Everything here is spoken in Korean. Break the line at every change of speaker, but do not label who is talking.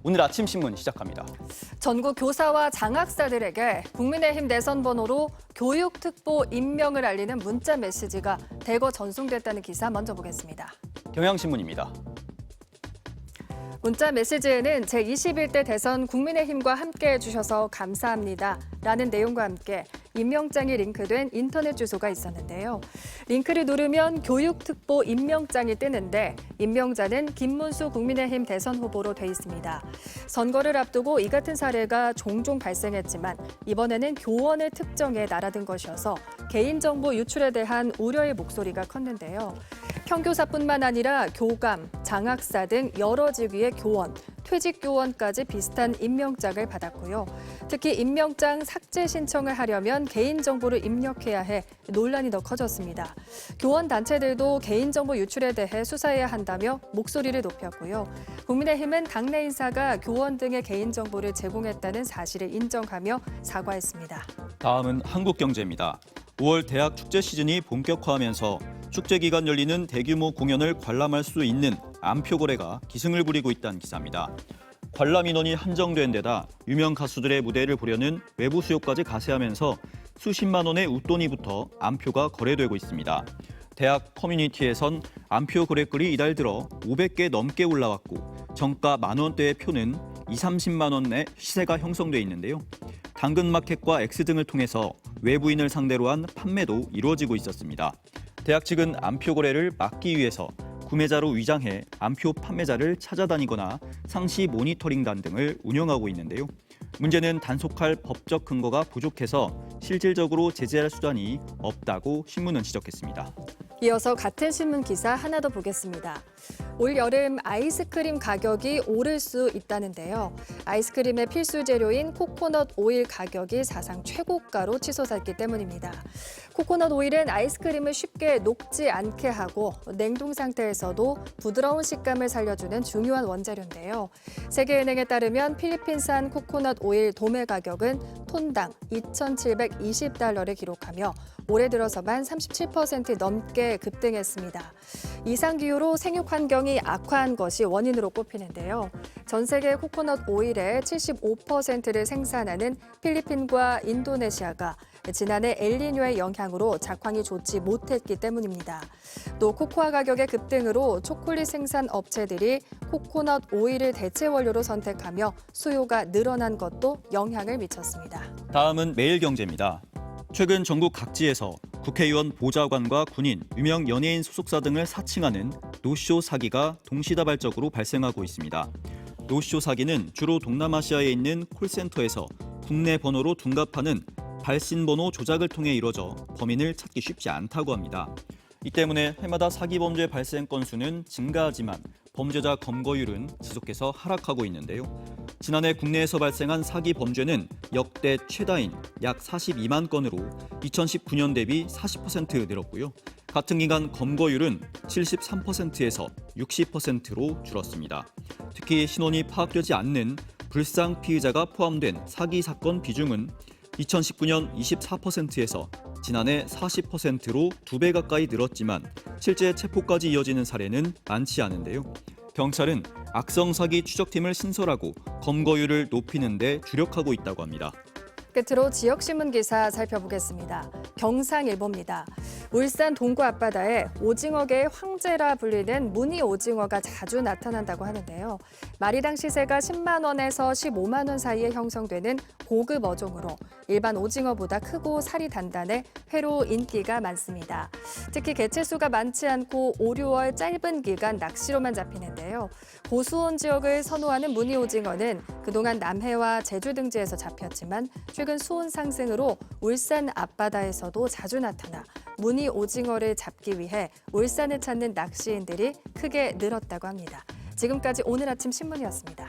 오늘 아침 신문 시작합니다.
전국 교사와 장학사들에게 국민의힘 대선 번호로 교육특보 임명을 알리는 문자 메시지가 대거 전송됐다는 기사 먼저 보겠습니다.
경향신문입니다.
문자 메시지에는 제21대 대선 국민의힘과 함께해 주셔서 감사합니다 라는 내용과 함께 임명장이 링크된 인터넷 주소가 있었는데요. 링크를 누르면 교육특보 임명장이 뜨는데 임명자는 김문수 국민의힘 대선 후보로 돼 있습니다. 선거를 앞두고 이 같은 사례가 종종 발생했지만 이번에는 교원을 특정해 날아든 것이어서 개인정보 유출에 대한 우려의 목소리가 컸는데요. 평교사뿐만 아니라 교감, 장학사 등 여러 직위의 교원, 퇴직교원까지 비슷한 임명장을 받았고요. 특히 임명장 삭제 신청을 하려면 개인정보를 입력해야 해 논란이 더 커졌습니다. 교원 단체들도 개인정보 유출에 대해 수사해야 한다며 목소리를 높였고요. 국민의힘은 당내 인사가 교원 등의 개인정보를 제공했다는 사실을 인정하며 사과했습니다.
다음은 한국경제입니다. 5월 대학 축제 시즌이 본격화하면서 축제 기간 열리는 대규모 공연을 관람할 수 있는 암표 거래가 기승을 부리고 있다는 기사입니다. 관람 인원이 한정된 데다 유명 가수들의 무대를 보려는 외부 수요까지 가세하면서 수십만 원의 웃돈이 붙어 암표가 거래되고 있습니다. 대학 커뮤니티에선 암표 거래글이 이달 들어 500개 넘게 올라왔고 정가 10,000원대의 표는 20-30만 원의 시세가 형성돼 있는데요. 당근마켓과 X 등을 통해서 외부인을 상대로 한 판매도 이루어지고 있었습니다. 대학 측은 암표 거래를 막기 위해서 구매자로 위장해 암표 판매자를 찾아다니거나 상시 모니터링단 등을 운영하고 있는데요. 문제는 단속할 법적 근거가 부족해서 실질적으로 제재할 수단이 없다고 신문은 지적했습니다.
이어서 같은 신문 기사 하나 더 보겠습니다. 올 여름 아이스크림 가격이 오를 수 있다는데요. 아이스크림의 필수 재료인 코코넛 오일 가격이 사상 최고가로 치솟았기 때문입니다. 코코넛 오일은 아이스크림을 쉽게 녹지 않게 하고 냉동 상태에서도 부드러운 식감을 살려주는 중요한 원재료인데요. 세계은행에 따르면 필리핀산 코코넛 오일 도매 가격은 톤당 2,720달러를 기록하며 올해 들어서만 37% 넘게 급등했습니다. 이상 기후로 생육 환경이 악화한 것이 원인으로 꼽히는데요. 전 세계 코코넛 오일의 75%를 생산하는 필리핀과 인도네시아가 지난해 엘니뇨의 영향으로 작황이 좋지 못했기 때문입니다. 또 코코아 가격의 급등으로 초콜릿 생산 업체들이 코코넛 오일을 대체 원료로 선택하며 수요가 늘어난 것도 영향을 미쳤습니다.
다음은 매일경제입니다. 최근 전국 각지에서 국회의원 보좌관과 군인, 유명 연예인 소속사 등을 사칭하는 노쇼 사기가 동시다발적으로 발생하고 있습니다. 노쇼 사기는 주로 동남아시아에 있는 콜센터에서 국내 번호로 둔갑하는 발신번호 조작을 통해 이루어져 범인을 찾기 쉽지 않다고 합니다. 이 때문에 해마다 사기 범죄 발생 건수는 증가하지만 범죄자 검거율은 지속해서 하락하고 있는데요. 지난해 국내에서 발생한 사기 범죄는 역대 최다인 약 42만 건으로 2019년 대비 40% 늘었고요. 같은 기간 검거율은 73%에서 60%로 줄었습니다. 특히 신원이 파악되지 않는 불상 피의자가 포함된 사기 사건 비중은 2019년 24%에서 지난해 40%로 2배 가까이 늘었지만 실제 체포까지 이어지는 사례는 많지 않은데요. 경찰은 악성 사기 추적팀을 신설하고 검거율을 높이는 데 주력하고 있다고 합니다.
끝으로 지역신문 기사 살펴보겠습니다. 경상일보입니다. 울산 동구 앞바다에 오징어계의 황제라 불리는 무늬 오징어가 자주 나타난다고 하는데요. 마리당 시세가 10만 원에서 15만 원 사이에 형성되는 고급 어종으로 일반 오징어보다 크고 살이 단단해 회로 인기가 많습니다. 특히 개체수가 많지 않고 5, 6월 짧은 기간 낚시로만 잡히는데요. 고수온 지역을 선호하는 무늬 오징어는 그동안 남해와 제주 등지에서 잡혔지만 최근 수온 상승으로 울산 앞바다에서도 자주 나타나 무늬 오징어를 잡기 위해 울산을 찾는 낚시인들이 크게 늘었다고 합니다. 지금까지 오늘 아침 신문이었습니다.